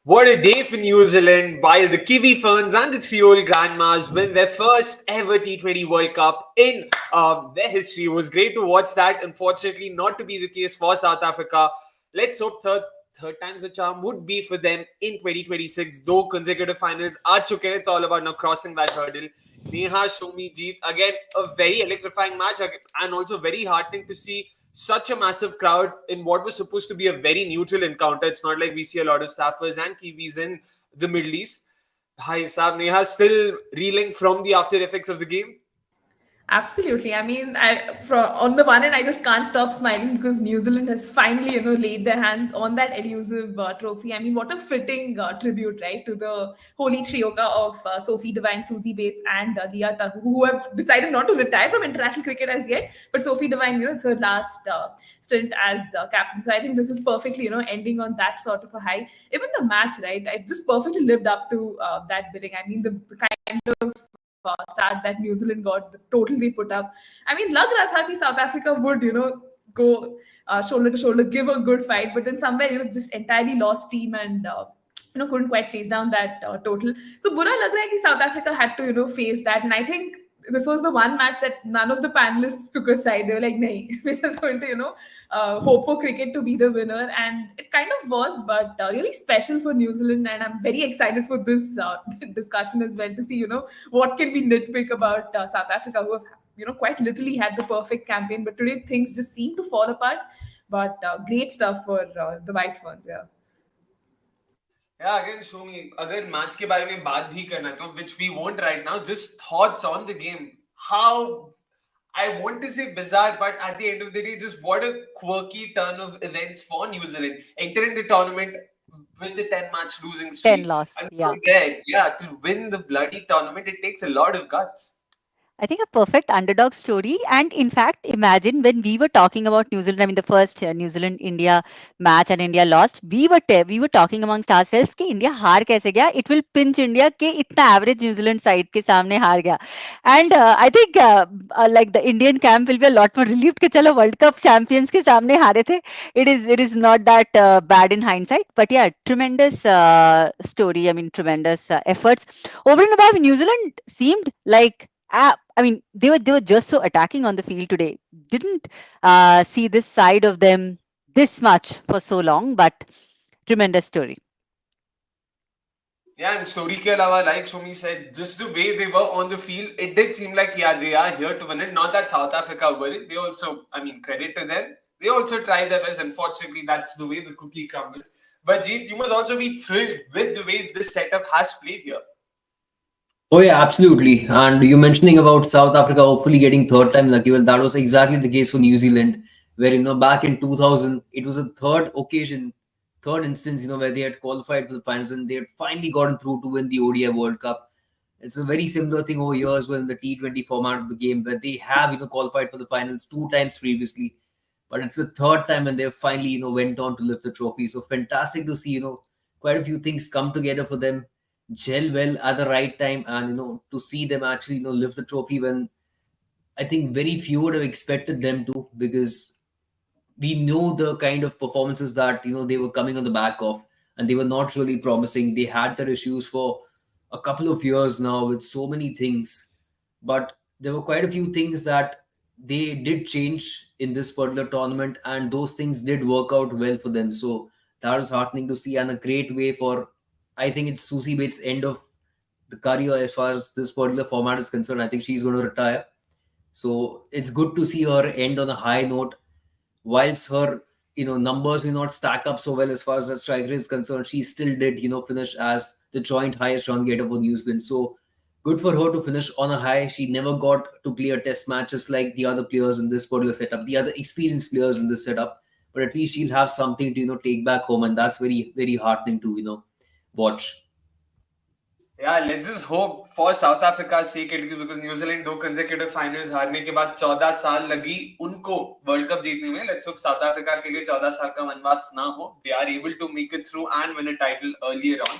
What a day for New Zealand while the Kiwi Ferns and the three-year-old grandmas win their first ever T20 World Cup in their history. It was great to watch that. Unfortunately, not to be the case for South Africa. Let's hope third time's a charm would be for them in 2026. Though consecutive finals are chuke, it's all about now crossing that hurdle. Neha, Soumi, Jeet, again a very electrifying match and also very heartening to see such a massive crowd in what was supposed to be a very neutral encounter. It's not like we see a lot of Saffers and Kiwis in the Middle East. Hi, Sam. Neha still reeling from the after effects of the game. Absolutely. I mean, on the one hand, I just can't stop smiling because New Zealand has finally, laid their hands on that elusive trophy. I mean, what a fitting tribute, right, to the holy trioca of Sophie Devine, Susie Bates, and Leah Tahu, who have decided not to retire from international cricket as yet. But Sophie Devine, it's her last stint as captain. So I think this is perfectly, ending on that sort of a high. Even the match, right, it just perfectly lived up to that billing. I mean, the kind of start that New Zealand got, the total they put up. I mean, lag raha tha ki South Africa would, go shoulder to shoulder, give a good fight, but then somewhere, just entirely lost team and couldn't quite chase down that total. So bura lag raha hai ki South Africa had to, face that, and I think this was the one match that none of the panelists took aside. They were like, "Nahi, we're just going to, hope for cricket to be the winner," and it kind of was, but really special for New Zealand. And I'm very excited for this discussion as well to see, what can we nitpick about South Africa, who have, quite literally had the perfect campaign, but today things just seem to fall apart. But great stuff for the White Ferns, yeah. Yeah, again, show me. अगर match के बारे में बात भी करना है तो which we won't right now. Just thoughts on the game. How I want to say bizarre, but at the end of the day, just what a quirky turn of events for New Zealand entering the tournament with the 10-match losing 10 streak. loss. And Yeah. from there, yeah, to win the bloody tournament, it takes a lot of guts. I think a perfect underdog story. And in fact, imagine when we were talking about New Zealand, I mean, the first New Zealand India match and India lost, we were talking amongst ourselves कि India हार कैसे गया? It will pinch India कि इतना average New Zealand side के सामने हार गया. And I think like the Indian camp will be a lot more relieved कि चलो World Cup champions के सामने हारे थे. It is not that bad in hindsight, but yeah, tremendous story. I mean, tremendous efforts. Over and above, New Zealand seemed like I mean, they were just so attacking on the field today. Didn't see this side of them this much for so long, but tremendous story. Yeah, and story ke alawa, like Shumi said, just the way they were on the field, it did seem like, yeah, they are here to win it. Not that South Africa were it. They also, I mean, credit to them. They also tried their best. Unfortunately, that's the way the cookie crumbles. But Jeet, you must also be thrilled with the way this setup has played here. Oh yeah, absolutely. And you mentioning about South Africa hopefully getting third time lucky. Well, that was exactly the case for New Zealand, where back in 2000, it was a third occasion, third instance, where they had qualified for the finals and they had finally gotten through to win the ODI World Cup. It's a very similar thing over here as well in the T20 format of the game, where they have qualified for the finals two times previously, but it's the third time and they finally went on to lift the trophy. So fantastic to see quite a few things come together for them, gel well at the right time, and to see them actually lift the trophy when I think very few would have expected them to, because we know the kind of performances that they were coming on the back of, and they were not really promising. They had their issues for a couple of years now with so many things, but there were quite a few things that they did change in this particular tournament, and those things did work out well for them. So that was heartening to see, and a great way for, I think it's Susie Bates' end of the career as far as this particular format is concerned. I think she's going to retire. So it's good to see her end on a high note. Whilst her numbers may not stack up so well as far as the striker is concerned, she still did finish as the joint highest run getter for New Zealand. So good for her to finish on a high. She never got to play a test match just like the other players in this particular setup, the other experienced players in this setup. But at least she'll have something to take back home, and that's very very heartening to watch. Yeah, let's just hope for South Africa's sake, because New Zealand दो consecutive finals हारने के बाद 14 साल लगी उनको world cup जीतने में. Let's hope South Africa के लिए 14 साल का वनवास ना हो. They are able to make it through and win a title earlier on.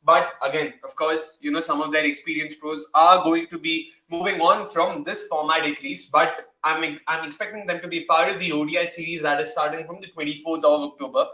But again, of course, some of their experienced pros are going to be moving on from this format at least. But I'm expecting them to be part of the ODI series that is starting from the 24th of October.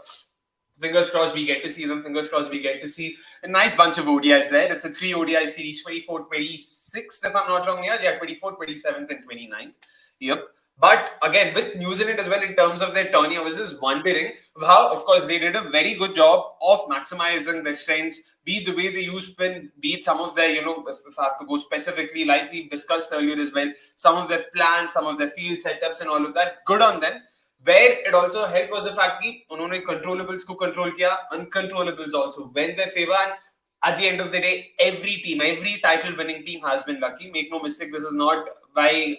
Fingers crossed we get to see them. Fingers crossed we get to see a nice bunch of ODIs there. It's a 3 ODI series, 24, 26th, if I'm not wrong. Yeah, 24th, 27th, and 29th. Yep. But again, with New Zealand as well, in terms of their tourney, I was just wondering how, of course, they did a very good job of maximizing their strengths, be it the way they use spin, be it some of their, if I have to go specifically, like we discussed earlier as well, some of their plans, some of their field setups and all of that. Good on them. Where it also helped was the fact that उन्होंने controllables को control किया, uncontrollables also went their favor, and at the end of the day, every team, every title-winning team has been lucky. Make no mistake, this is not by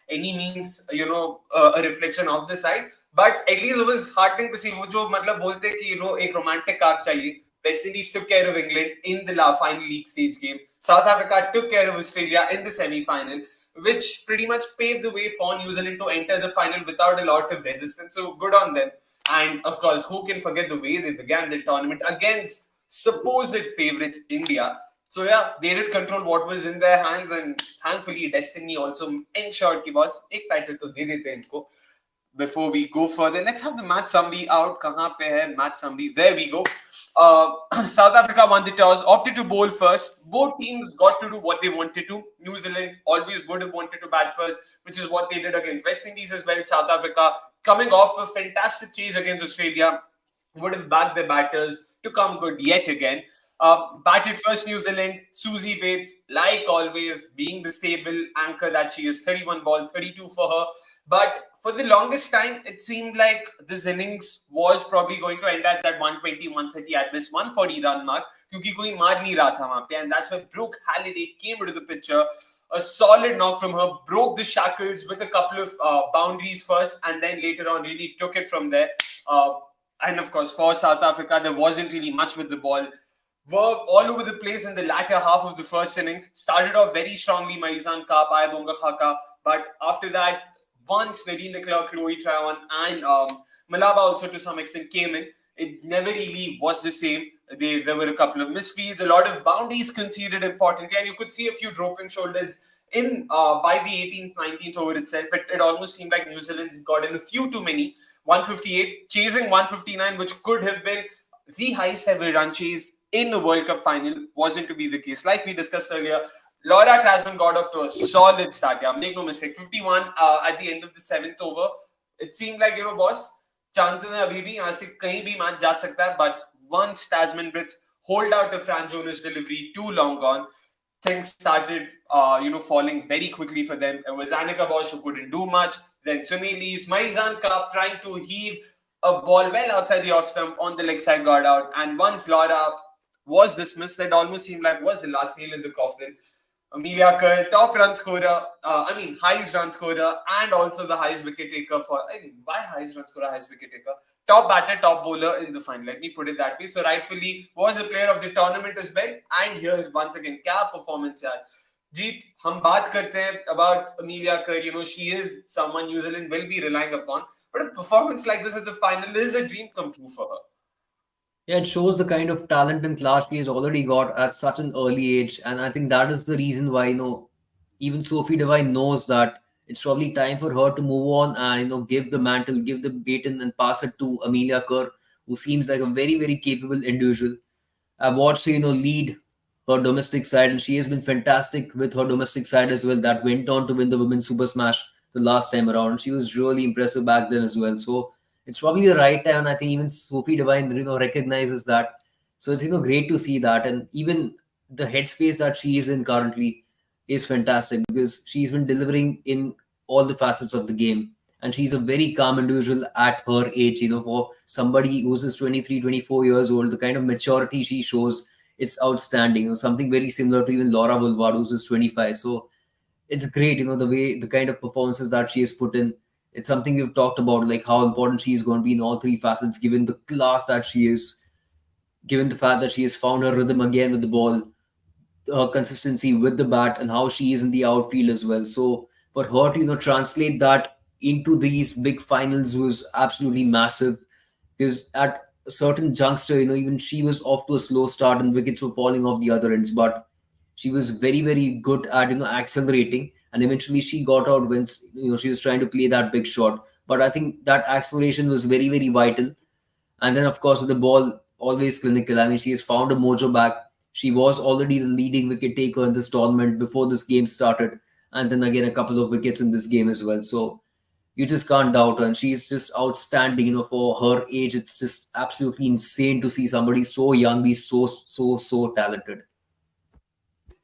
any means, a reflection of the side. But at least it was heartening to see वो जो मतलब बोलते हैं कि एक romantic arc चाहिए. West Indies took care of England in the final league stage game. South Africa took care of Australia in the semi-final, which pretty much paved the way for New Zealand to enter the final without a lot of resistance. So good on them. And of course, who can forget the way they began the tournament against supposed favorites India. So yeah, they did control what was in their hands, and thankfully Destiny also ensured कि बस एक title तो दे देते इनको. Before we go further, let's have the match summary out. कहाँ पे है match summary? There we go. South Africa won the toss, opted to bowl first. Both teams got to do what they wanted to. New Zealand always would have wanted to bat first, which is what they did against West Indies as well. South Africa, coming off a fantastic chase against Australia, would have backed their batters to come good yet again. Batted first New Zealand, Susie Bates, like always, being the stable anchor that she is. 31 ball, 32 for her. But for the longest time, it seemed like this innings was probably going to end at that 120, 130, at this 140 run mark, क्योंकि कोई मार नहीं रहा था वहां पे, and that's where Brooke Halliday came into the picture. A solid knock from her, broke the shackles with a couple of boundaries first, and then later on really took it from there. And of course, for South Africa, there wasn't really much with the ball. Were all over the place in the latter half of the first innings. Started off very strongly, Marizan Ka, Ayabonga Khaka, but after that, once Nadine Leclerc, Chloe Tryon, and Malaba also to some extent came in, it never really was the same. There were a couple of misfeeds, a lot of boundaries conceded importantly, and you could see a few dropping shoulders in by the 18th, 19th over itself. It almost seemed like New Zealand got in a few too many. 158, chasing 159, which could have been the highest ever run chase in a World Cup final, wasn't to be the case. Like we discussed earlier, Laura Tasman got off to a solid start. Yeah, make no mistake. 51 at the end of the 7th over. It seemed like, boss, chances are abhi bhi yahan se kahin bhi match ja sakta hai, but once Tasman Brits hold out a Fran Jonas delivery too long gone, things started, falling very quickly for them. It was Annika Bosch who couldn't do much. Then Sunil Marizan Cup trying to heave a ball well outside the off stump on the leg side, got out. And once Laura was dismissed, it almost seemed like was the last nail in the coffin. Amelia Kerr, top run scorer, highest run scorer, and also the highest wicket taker why highest run scorer, highest wicket taker? Top batter, top bowler in the final. Let me put it that way. So rightfully was a player of the tournament as well. And here once again, kya performance yaar. Jeet, हम बात करते हैं about Amelia Kerr. She is someone New Zealand will be relying upon. But a performance like this at the final is a dream come true for her. Yeah, it shows the kind of talent and class she has already got at such an early age. And I think that is the reason why, even Sophie Devine knows that it's probably time for her to move on and, give the mantle, give the baton and pass it to Amelia Kerr, who seems like a very, very capable individual. I've watched her, lead her domestic side, and she has been fantastic with her domestic side as well. That went on to win the Women's Super Smash the last time around. She was really impressive back then as well. So it's probably the right time. And I think even Sophie Devine, recognizes that. So it's, great to see that. And even the headspace that she is in currently is fantastic because she's been delivering in all the facets of the game. And she's a very calm individual at her age, for somebody who's just 23, 24 years old, the kind of maturity she shows, it's outstanding. Something very similar to even Laura Woolward, who's just 25. So it's great, the kind of performances that she has put in. It's something we've talked about, like how important she is going to be in all three facets, given the class that she is, given the fact that she has found her rhythm again with the ball, her consistency with the bat, and how she is in the outfield as well. So for her to, translate that into these big finals was absolutely massive because at a certain juncture, even she was off to a slow start and wickets were falling off the other ends, but she was very, very good at, accelerating. And eventually she got out when, she was trying to play that big shot. But I think that acceleration was very, very vital. And then, of course, with the ball, always clinical. I mean, she has found a mojo back. She was already the leading wicket taker in this tournament before this game started. And then again, a couple of wickets in this game as well. So you just can't doubt her. And she's just outstanding, for her age. It's just absolutely insane to see somebody so young be so talented.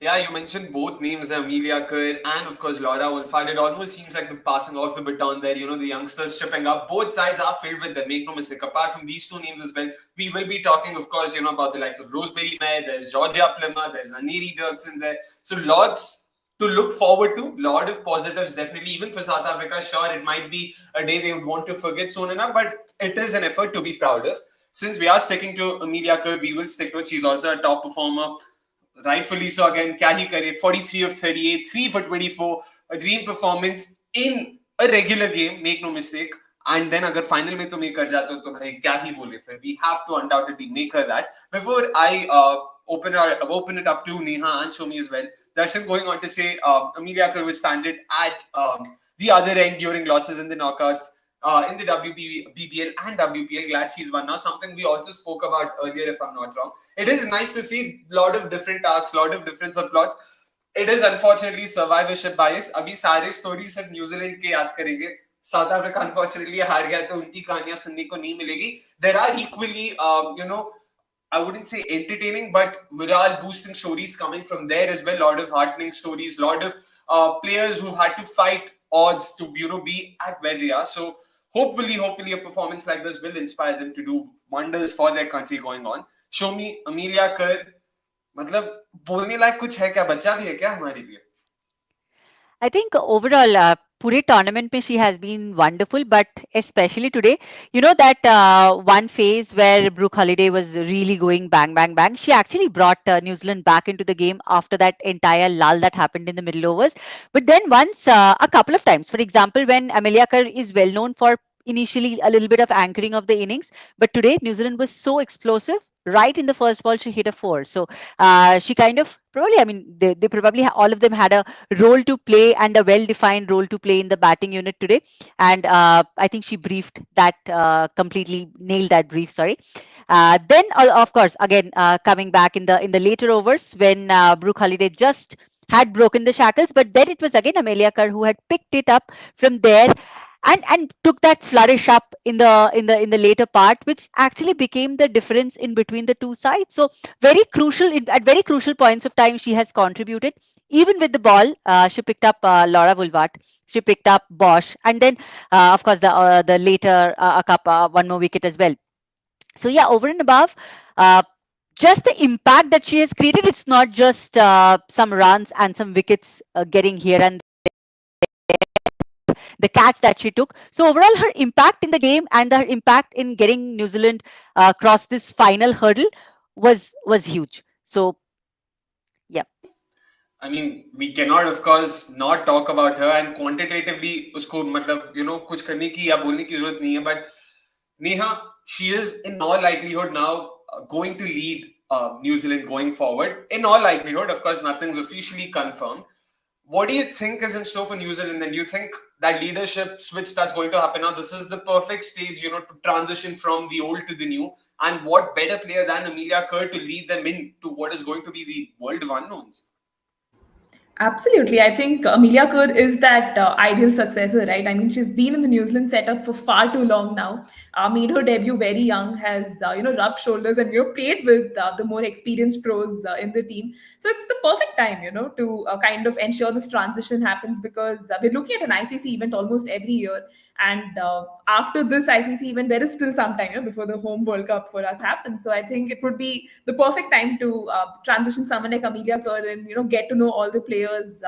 Yeah, you mentioned both names, Amelia Kerr and of course Laura Wolfhard. It almost seems like the passing of the baton there. The youngsters chipping up. Both sides are filled with them. Make no mistake. Apart from these two names as well, we will be talking, of course, about the likes of Rosemary May. There's Georgia Plummer. There's Aneri Dirksen there. So lots to look forward to. Lot of positives, definitely. Even for South Africa, sure, it might be a day they would want to forget soon enough, but it is an effort to be proud of. Since we are sticking to Amelia Kerr, we will stick to it. She's also a top performer. Rightfully so. Again, क्या ही करे, 43 of 38, 3 for 24, a dream performance in a regular game, make no mistake. And then अगर final में तुम ये कर जाते हो तो भाई क्या ही बोले फिर. We have to undoubtedly make her that. Before I open it up to Neha and Soumi as well, Darshan going on to say Amelia Kerr was standard at the other end during losses in the knockouts. In the BBL and WPL, glad she's won now. Something we also spoke about earlier, if I'm not wrong. It is nice to see a lot of different arcs, lot of different subplots. It is unfortunately survivorship bias. अभी सारे stories सिर्फ New Zealand के याद करेंगे. South Africa unfortunately हार गया तो उनकी कहानियां सुनने को नहीं मिलेगी. There are equally, I wouldn't say entertaining, but morale boosting stories coming from there as well. Lot of heartening stories, lot of players who've had to fight odds to be at where they are. So hopefully a performance like this will inspire them to do wonders for their country going on. Show me Amelia Kerr. मतलब बोलने लायक कुछ है क्या, बच्चा भी है क्या हमारे लिए? I think overall, पूरे tournament में she has been wonderful, but especially today, that one phase where Brooke Holiday was really going bang, bang, bang. She actually brought New Zealand back into the game after that entire lull that happened in the middle overs. But then once, a couple of times, for example, when Amelia Kerr is well known for initially a little bit of anchoring of the innings, but today New Zealand was so explosive. Right in the first ball, she hit a 4. So she kind of probably, I mean, they probably all of them had a role to play and a well-defined role to play in the batting unit today. And I think she briefed that completely, nailed that brief. Sorry. Then, of course, again coming back in the later overs when Brooke Holiday just had broken the shackles, but then it was again Amelia Kerr who had picked it up from there and took that flourish up in the later part, which actually became the difference in between the two sides. So very crucial at very crucial points of time she has contributed. Even with the ball, she picked up Laura Wolfhard, she picked up Bosch, and then of course the later one more wicket as well. So yeah, over and above. Just the impact that she has created, it's not just some runs and some wickets getting here and the catch that she took. So overall, her impact in the game and her impact in getting New Zealand across this final hurdle was huge. So, yeah. I mean, we cannot, of course, not talk about her and quantitatively, उसको मतलब कुछ करने की या बोलने की जरूरत नहीं है. But Neha, she is in all likelihood now going to lead New Zealand going forward. In all likelihood, of course, nothing's officially confirmed. What do you think is in store for New Zealand? And do you think that leadership switch that's going to happen now, this is the perfect stage, to transition from the old to the new? And what better player than Amelia Kerr to lead them into what is going to be the world of unknowns? Absolutely. I think Amelia Kerr is that ideal successor, right? I mean, she's been in the New Zealand setup for far too long now. Made her debut very young, has, rubbed shoulders and, played with the more experienced pros in the team. So it's the perfect time, to kind of ensure this transition happens because we're looking at an ICC event almost every year. And after this ICC event, there is still some time, before the home World Cup for us happens. So I think it would be the perfect time to transition someone like Amelia Kerr and, get to know all the players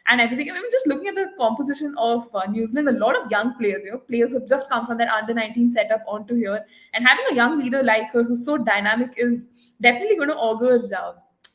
and everything. I mean, just looking at the composition of New Zealand, a lot of young players, players who've just come from that under-19 setup onto here, and having a young leader like her who's so dynamic is definitely going to augur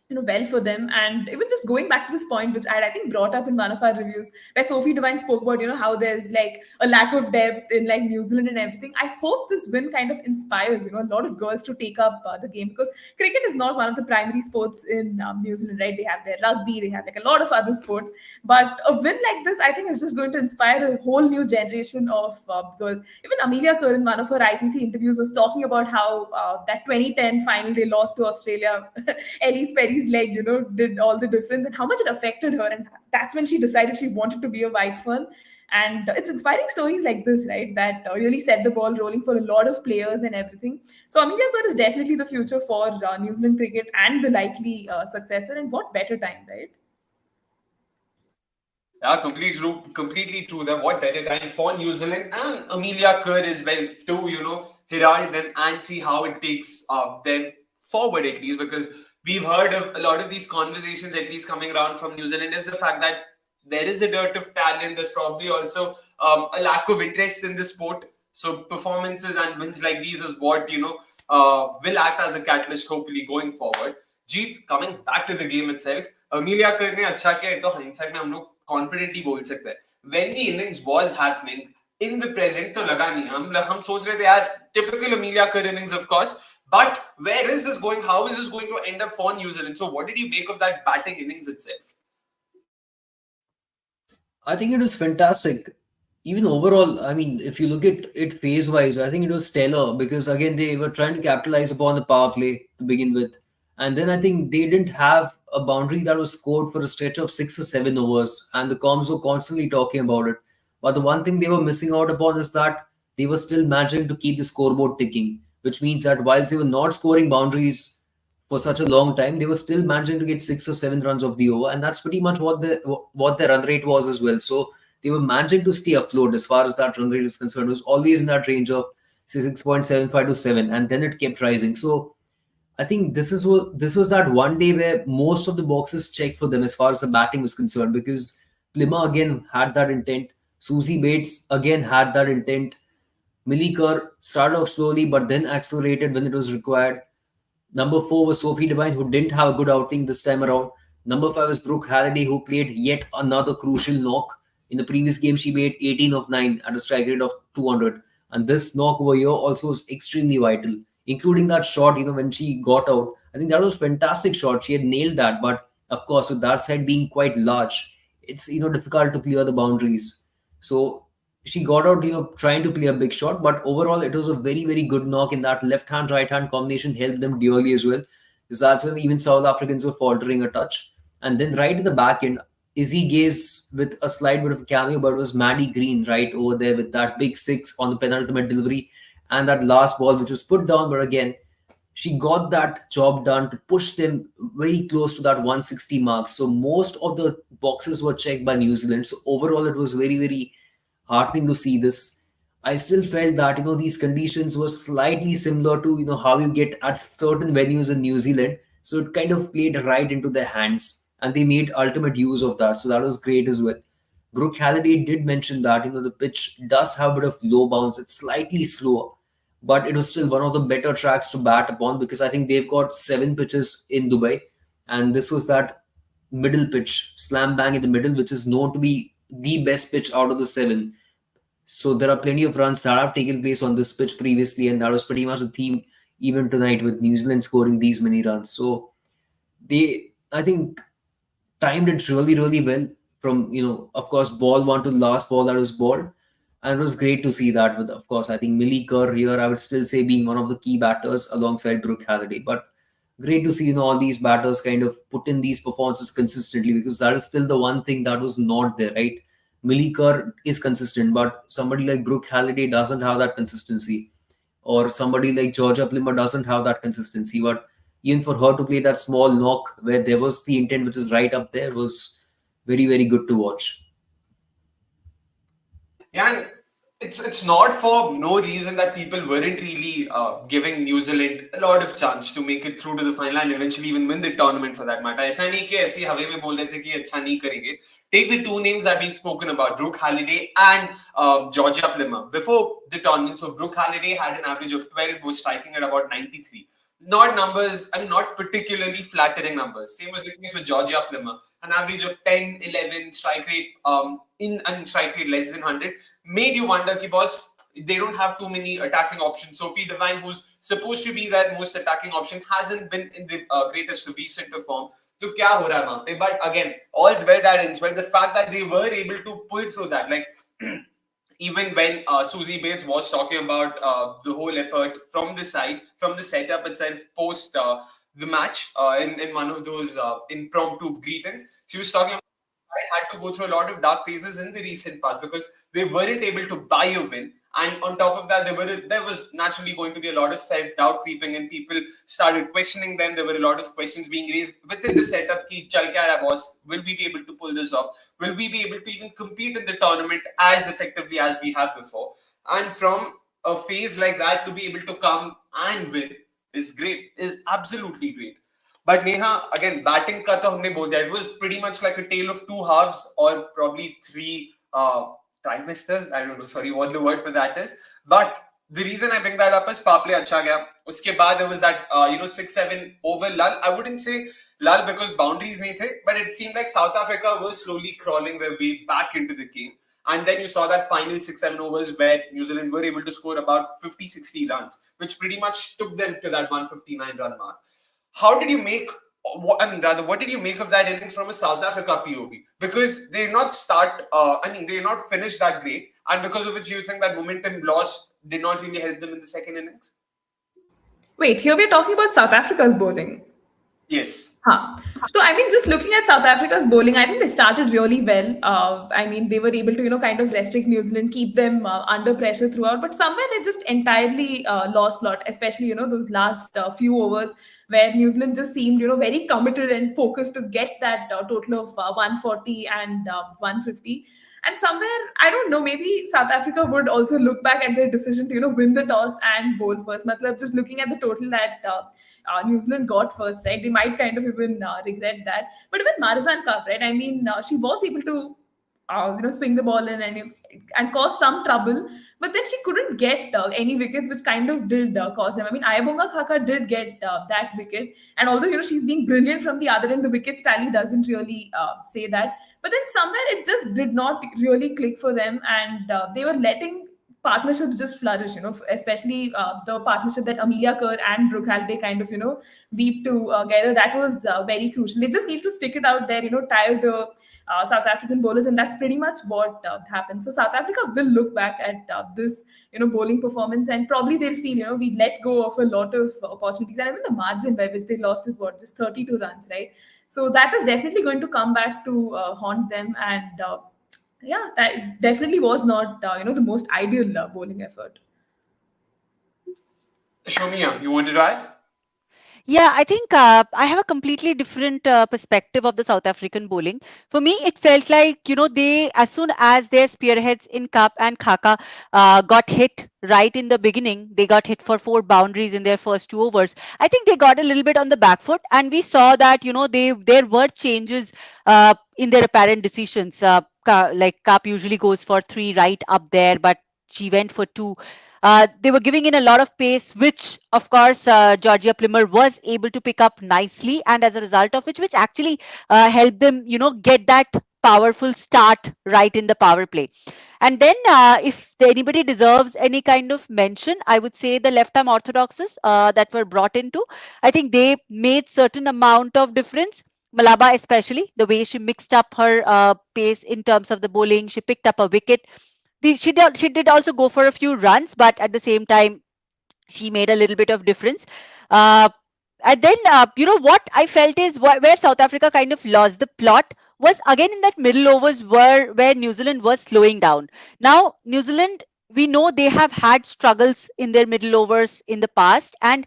well for them. And even just going back to this point, which I think brought up in one of our reviews, where Sophie Devine spoke about how there's like a lack of depth in like New Zealand and everything. I hope this win kind of inspires a lot of girls to take up the game, because cricket is not one of the primary sports in New Zealand, right? They have their rugby, they have like a lot of other sports, but a win like this I think is just going to inspire a whole new generation of girls. Even Amelia Kerr in one of her ICC interviews was talking about how that 2010 final they lost to Australia, Elise Perry's leg, did all the difference and how much it affected her. And that's when she decided she wanted to be a White Fern. And it's inspiring stories like this, right, that really set the ball rolling for a lot of players and everything. So Amelia Kerr is definitely the future for New Zealand cricket and the likely successor. And what better time, right? Yeah, completely true. That what better time for New Zealand and Amelia Kerr as well to herald them and see how it takes them forward, at least, because we've heard of a lot of these conversations at least coming around from New Zealand is the fact that there is a dearth of talent. There's probably also a lack of interest in the sport. So performances and wins like these is what will act as a catalyst, hopefully going forward. Jeet, coming back to the game itself, Amelia कर ने अच्छा किया है तो hindsight में हम लोग confidently बोल सकते हैं. When the innings was happening in the present तो लगा नहीं. हम सोच रहे थे यार typical Amelia Kerr innings of course, but where is this going? How is this going to end up for New Zealand? So what did you make of that batting innings itself? I think it was fantastic. Even overall, I mean, if you look at it phase wise, I think it was stellar because again they were trying to capitalize upon the power play to begin with. And then I think they didn't have a boundary that was scored for a stretch of 6 or 7 overs, and the comms were constantly talking about it. But the one thing they were missing out upon is that they were still managing to keep the scoreboard ticking, which means that whilst they were not scoring boundaries for such a long time, they were still managing to get 6 or 7 runs of the over, and that's pretty much what their run rate was as well. So they were managing to stay afloat as far as that run rate is concerned. It was always in that range of say 6.75 to 7, and then it kept rising. So I think this was that one day where most of the boxes checked for them as far as the batting was concerned because Plima again had that intent. Susie Bates again had that intent. Millie Kerr started off slowly but then accelerated when it was required. Number 4 was Sophie Devine, who didn't have a good outing this time around. Number 5 was Brooke Halliday, who played yet another crucial knock. In the previous game, she made 18 of 9 at a strike rate of 200. And this knock over here also was extremely vital, including that shot, when she got out. I think that was a fantastic shot. She had nailed that. But of course, with that side being quite large, it's, difficult to clear the boundaries. So she got out, trying to play a big shot, but overall it was a very, very good knock in that left hand, right hand combination helped them dearly as well. Because that's when even South Africans were faltering a touch. And then right at the back end, Izzy Gaze with a slight bit of a cameo, but it was Maddie Green right over there with that big 6 on the penultimate delivery and that last ball which was put down. But again, she got that job done to push them very close to that 160 mark. So most of the boxes were checked by New Zealand. So overall, it was very, very heartening to see this. I still felt that these conditions were slightly similar to how you get at certain venues in New Zealand. So it kind of played right into their hands, and they made ultimate use of that. So that was great as well. Brooke Halliday did mention that the pitch does have a bit of low bounce. It's slightly slower, but it was still one of the better tracks to bat upon because I think they've got 7 pitches in Dubai, and this was that middle pitch, slam bang in the middle, which is known to be the best pitch out of the 7. So there are plenty of runs that have taken place on this pitch previously, and that was pretty much the theme even tonight with New Zealand scoring these many runs. So they, I think, timed it really, really well from, of course, ball one to the last ball that was balled. And it was great to see that with, of course, I think Millie Kerr here, I would still say being one of the key batters alongside Brooke Halliday. But great to see, all these batters kind of put in these performances consistently because that is still the one thing that was not there, right? Millie Kerr is consistent, but somebody like Brooke Halliday doesn't have that consistency. Or somebody like Georgia Plymmer doesn't have that consistency. But even for her to play that small knock where there was the intent, which is right up there, was very, very good to watch. Yeah, and it's not for no reason that people weren't really giving New Zealand a lot of chance to make it through to the final and eventually even win the tournament for that matter. ऐसा नहीं कि ऐसे हवे में बोल रहे थे कि अच्छा नहीं करेंगे. Take the 2 names that we've spoken about, Brooke Halliday and Georgia Plymmer. Before the tournament, so Brooke Halliday had an average of 12, was striking at about 93. not numbers, I mean, not particularly flattering numbers. Same was the case with Georgia Plymouth. An average of 10, 11 strike rate, strike rate less than 100, made you wonder, ki boss, they don't have too many attacking options. Sophie Devine, who's supposed to be that most attacking option, hasn't been in the greatest recent form. तो क्या हो रहा है वहां पे? But again, all's well that ends well. The fact that they were able to pull through that, like even when Susie Bates was talking about the whole effort from the side, from the setup itself, post the match in one of those impromptu greetings, she was talking about had to go through a lot of dark phases in the recent past because they weren't able to buy a win. And on top of that, there was naturally going to be a lot of self-doubt creeping in. People started questioning them. There were a lot of questions being raised within the setup. Ki, chal kya raha, boss? Will we be able to pull this off? Will we be able to even compete in the tournament as effectively as we have before? And from a phase like that to be able to come and win is great, is absolutely great. But Neha, again, batting ka to humne bol diya. It was pretty much like a tale of two halves or probably three trimesters. I don't know, sorry, what the word for that is. But the reason I bring that up is Paple acha gaya. Uske baad there was that 6-7 over lull. I wouldn't say lull because boundaries nahi the, but it seemed like South Africa was slowly crawling their way back into the game. And then you saw that final 6-7 overs where New Zealand were able to score about 50-60 runs, which pretty much took them to that 159 run mark. How did you make, what did you make of that innings from a South Africa POV? Because they not they not finished that great, and because of which you think that momentum loss did not really help them in the second innings? Wait, here we're talking about South Africa's bowling. Yes. Huh. So, I mean, just looking at South Africa's bowling, I think they started really well. I mean, they were able to, kind of restrict New Zealand, keep them under pressure throughout. But somewhere they just entirely lost plot, especially, those last few overs where New Zealand just seemed, very committed and focused to get that total of 140 and 150. And somewhere, I don't know, maybe South Africa would also look back at their decision to, win the toss and bowl first. Matlab, just looking at the total that New Zealand got first, right? They might kind of even regret that. But even Marizan Cup, right? I mean, she was able to, swing the ball in and cause some trouble. But then she couldn't get any wickets, which kind of did cause them. I mean, Ayabonga Khaka did get that wicket. And although, she's being brilliant from the other end, the wicket tally doesn't really say that. But then somewhere it just did not really click for them. And they were letting partnerships just flourish, especially the partnership that Amelia Kerr and Brooke Halliday kind of, weave together. That was very crucial. They just need to stick it out there, tire the South African bowlers, and that's pretty much what happened. So South Africa will look back at this, bowling performance, and probably they'll feel, we let go of a lot of opportunities, and even the margin by which they lost is what, just 32 runs, right? So that is definitely going to come back to haunt them, and yeah, that definitely was not the most ideal bowling effort. Soumi, you wanted to add? Yeah, I think I have a completely different perspective of the South African bowling. For me, it felt like, they, as soon as their spearheads in Cup and Khaka got hit right in the beginning, they got hit for 4 boundaries in their first 2 overs. I think they got a little bit on the back foot, and we saw that, there were changes in their apparent decisions. Like Cup usually goes for 3 right up there, but she went for 2. They were giving in a lot of pace, which, of course, Georgia Plymouth was able to pick up nicely, and as a result of which actually helped them, get that powerful start right in the power play. And then, if anybody deserves any kind of mention, I would say the left-arm orthodoxes that were brought into. I think they made certain amount of difference. Malaba, especially the way she mixed up her pace in terms of the bowling, she picked up a wicket. She did also go for a few runs, but at the same time, she made a little bit of difference. Uh, and then, what I felt is where South Africa kind of lost the plot was again in that middle overs where New Zealand was slowing down. Now, New Zealand, we know they have had struggles in their middle overs in the past, and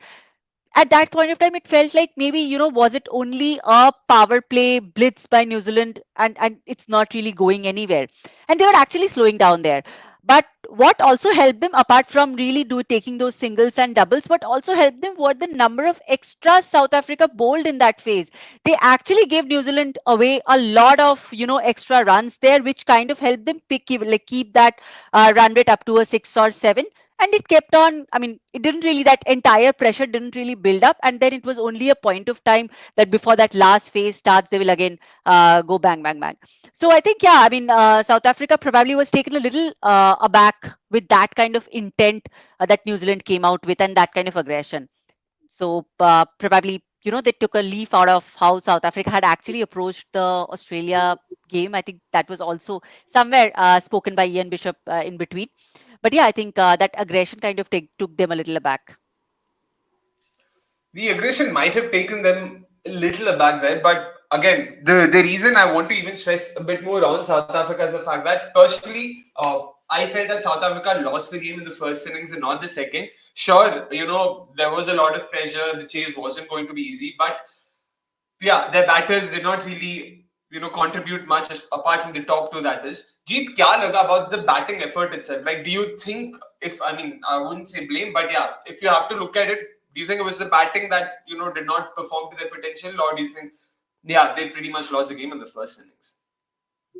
at that point of time, it felt like maybe, was it only a power play blitz by New Zealand, and it's not really going anywhere. And they were actually slowing down there. But what also helped them, apart from really taking those singles and doubles, what also helped them were the number of extras South Africa bowled in that phase. They actually gave New Zealand away a lot of, extra runs there, which kind of helped them keep that run rate up to a 6 or 7. and it kept on. I mean, it didn't really, that entire pressure didn't really build up, and then it was only a point of time that before that last phase starts, they will again go bang bang bang. So I think, yeah, I mean, South Africa probably was taken a little aback with that kind of intent that New Zealand came out with, and that kind of aggression. So probably, they took a leaf out of how South Africa had actually approached the Australia game. I think that was also somewhere spoken by Ian Bishop in between. But yeah, I think that aggression kind of took them a little aback. The aggression might have taken them a little aback there, but again, the reason I want to even stress a bit more on South Africa is the fact that personally, I felt that South Africa lost the game in the first innings and not the second. Sure, there was a lot of pressure, the chase wasn't going to be easy, but yeah, their batters did not really, contribute much apart from the top two, that is. Jeet, kya laga about the batting effort itself? Like, do you think, if, I mean, I wouldn't say blame, but yeah, if you have to look at it, do you think it was the batting that, did not perform to their potential, or do you think, yeah, they pretty much lost the game in the first innings?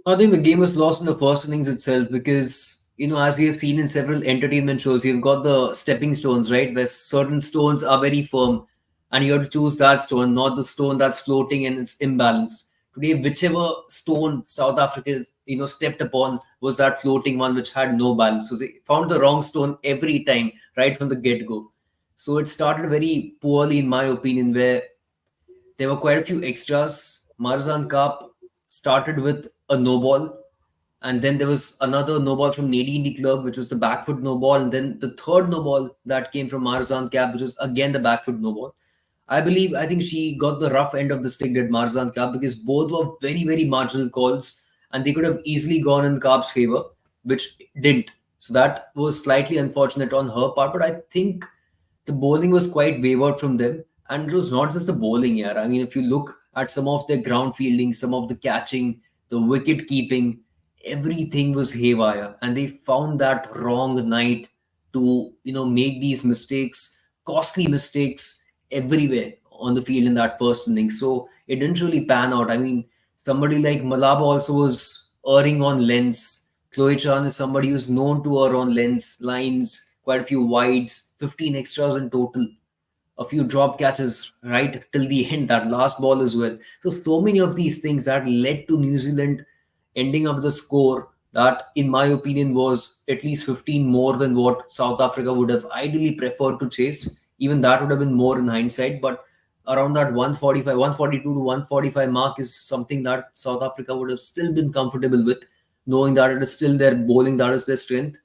I think the game was lost in the first innings itself because, as we have seen in several entertainment shows, you've got the stepping stones, right? Where certain stones are very firm and you have to choose that stone, not the stone that's floating and it's imbalanced. Today, whichever stone South Africa, stepped upon was that floating one which had no balance. So they found the wrong stone every time, right from the get go. So it started very poorly, in my opinion, where there were quite a few extras. Marzan Cup started with a no ball, and then there was another no ball from Nadine de Klerk, which was the back foot no ball, and then the third no ball that came from Marzan Cap, which was again the back foot no ball. I think she got the rough end of the stick at Marzan Cap because both were very, very marginal calls, and they could have easily gone in Cap's favor, which didn't. So that was slightly unfortunate on her part, but I think the bowling was quite wayward from them. And it was not just the bowling here. I mean, if you look at some of their ground fielding, some of the catching, the wicket keeping, everything was haywire. And they found that wrong night to, make these mistakes, costly mistakes everywhere on the field in that first inning. So it didn't really pan out. I mean, somebody like Malaba also was erring on lengths. Chloe Chan is somebody who's known to err on lengths, lines, quite a few wides, 15 extras in total, a few drop catches right till the end, that last ball as well. So many of these things that led to New Zealand ending up with a score that, in my opinion, was at least 15 more than what South Africa would have ideally preferred to chase. Even that would have been more in hindsight, but around that 145, 142 to 145 mark is something that South Africa would have still been comfortable with, knowing that it is still their bowling that is their strength.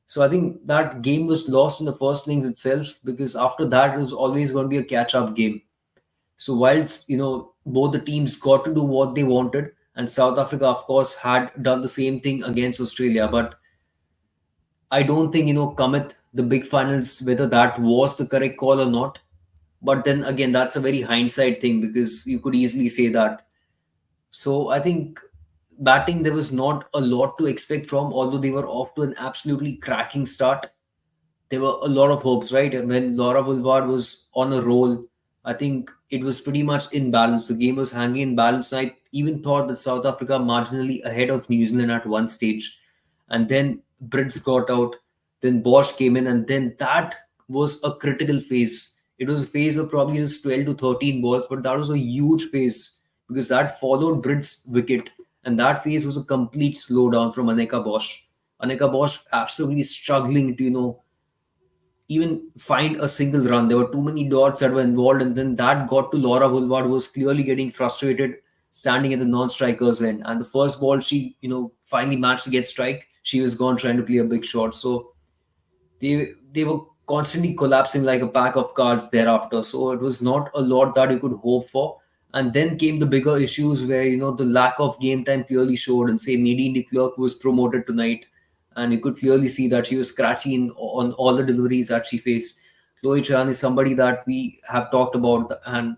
So I think that game was lost in the first innings itself because after that it was always going to be a catch-up game. So whilst both the teams got to do what they wanted, and South Africa, of course, had done the same thing against Australia, but I don't think Kamit the big finals whether that was the correct call or not. But then again, that's a very hindsight thing because you could easily say that. So I think batting there was not a lot to expect from, although they were off to an absolutely cracking start. There were a lot of hopes, right? And when Laura Boulevard was on a roll, I think it was pretty much in balance. The game was hanging in balance. And I even thought that South Africa marginally ahead of New Zealand at one stage. And then Brits got out, then Bosch came in, and then that was a critical phase. It was a phase of probably just 12 to 13 balls, but that was a huge phase because that followed Brits' wicket. And that phase was a complete slowdown from Aneka Bosch. Aneka Bosch absolutely struggling to, even find a single run. There were too many dots that were involved, and then that got to Laura Woolward, who was clearly getting frustrated standing at the non-striker's end. And the first ball she, finally managed to get strike, she was gone trying to play a big shot. So they were constantly collapsing like a pack of cards thereafter. So it was not a lot that you could hope for. And then came the bigger issues where the lack of game time clearly showed. And say Nadine de Klerk was promoted tonight, and you could clearly see that she was scratchy on all the deliveries that she faced. Chloe Chan is somebody that we have talked about, and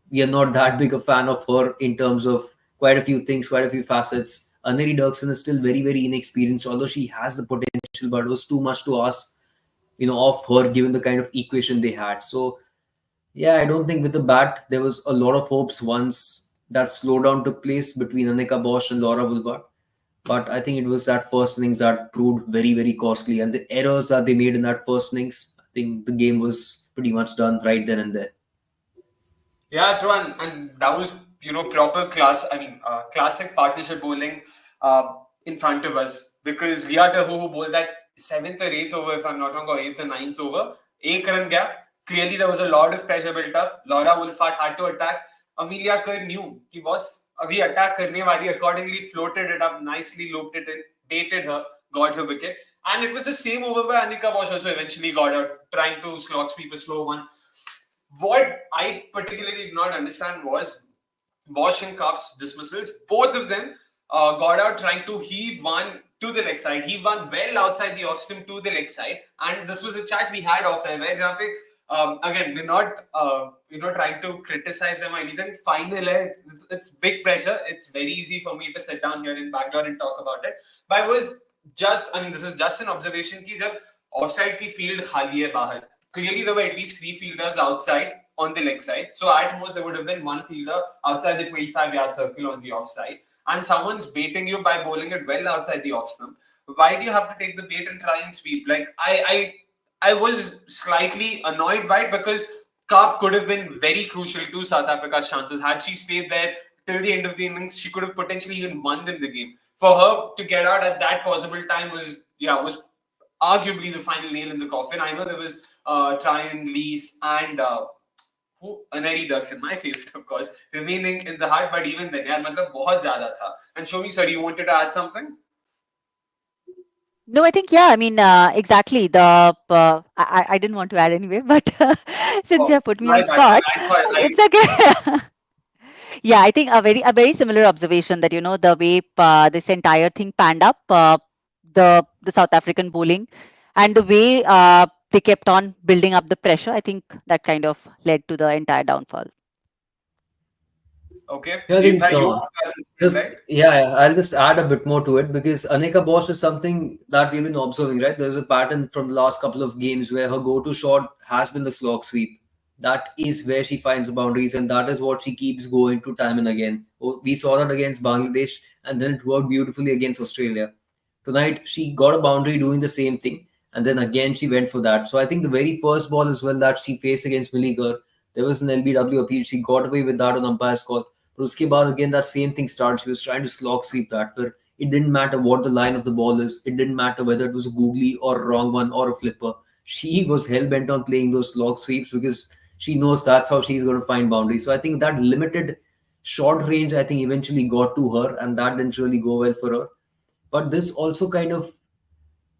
we are not that big a fan of her in terms of quite a few things, quite a few facets. Anneri Dirksen is still very, very inexperienced, although she has the potential, but it was too much to ask, of her given the kind of equation they had. So yeah, I don't think with the bat there was a lot of hopes once that slowdown took place between Aneka Bosch and Laura Woolward. But I think it was that first innings that proved very, very costly. And the errors that they made in that first innings, I think the game was pretty much done right then and there. Yeah, true, and that was proper class. I mean, classic partnership bowling in front of us because Ria Tahu who bowled that seventh or eighth over, if I'm not wrong, or eighth or ninth over, एक run gap. Clearly, there was a lot of pressure built up. Laura Wolfart had to attack. Amelia Kerr knew कि boss अभी attack करने वाली. Accordingly, floated it up nicely, looped it in, baited her, got her wicket, and it was the same over by Anika Bosch also eventually got out, trying to slog sweep a slow one. What I particularly did not understand was Bosch and Cup's dismissals. Both of them got out trying to heave one to the leg side. Heave one well outside the off stump to the leg side. And this was a chat we had off air where again, we're not trying to criticize them or anything. Final, it's big pressure. It's very easy for me to sit down here in backdoor and talk about it. But I was just, I mean, this is just an observation कि जब offside की field खाली है बाहर. Clearly, there were at least three fielders outside on the leg side. So at most, there would have been one fielder outside the 25-yard circle on the offside. And someone's baiting you by bowling it well outside the off stump. Why do you have to take the bait and try and sweep? Like I was slightly annoyed by it because Carp could have been very crucial to South Africa's chances. Had she stayed there till the end of the innings, she could have potentially even won them the game. For her to get out at that possible time was arguably the final nail in the coffin. I know there was Tryon, Lees, and Aneri Ducks in my favorite, of course, remaining in the heart. But even then, yaar, matlab बहुत ज़्यादा था. And Soumi, sir, you wanted to add something? No, I think, yeah, I mean, exactly. I didn't want to add anyway, but since you Oh, have put me my on bad. spot, I thought it's okay. Yeah, I think a very similar observation that the way this entire thing panned up, the South African bowling, and the way they kept on building up the pressure. I think that kind of led to the entire downfall. okay. Yeah, I Jeet think bhai, you want to add this, right? I'll just add a bit more to it because Anika Bosch is something that we've been observing, right? There's a pattern from the last couple of games where her go-to shot has been the slog sweep. That is where she finds the boundaries, and that is what she keeps going to time and again. We saw that against Bangladesh, and then it worked beautifully against Australia. Tonight, she got a boundary doing the same thing, and then again she went for that. So I think the very first ball as well that she faced against Milligar, there was an LBW appeal. She got away with that on umpire's call. But uske baad again that same thing started. She was trying to slog sweep that. Where it didn't matter what the line of the ball is. It didn't matter whether it was a googly or a wrong one or a flipper. She was hell bent on playing those slog sweeps because she knows that's how she's going to find boundaries. So I think that limited short range, I think, eventually got to her, and that didn't really go well for her. But this also kind of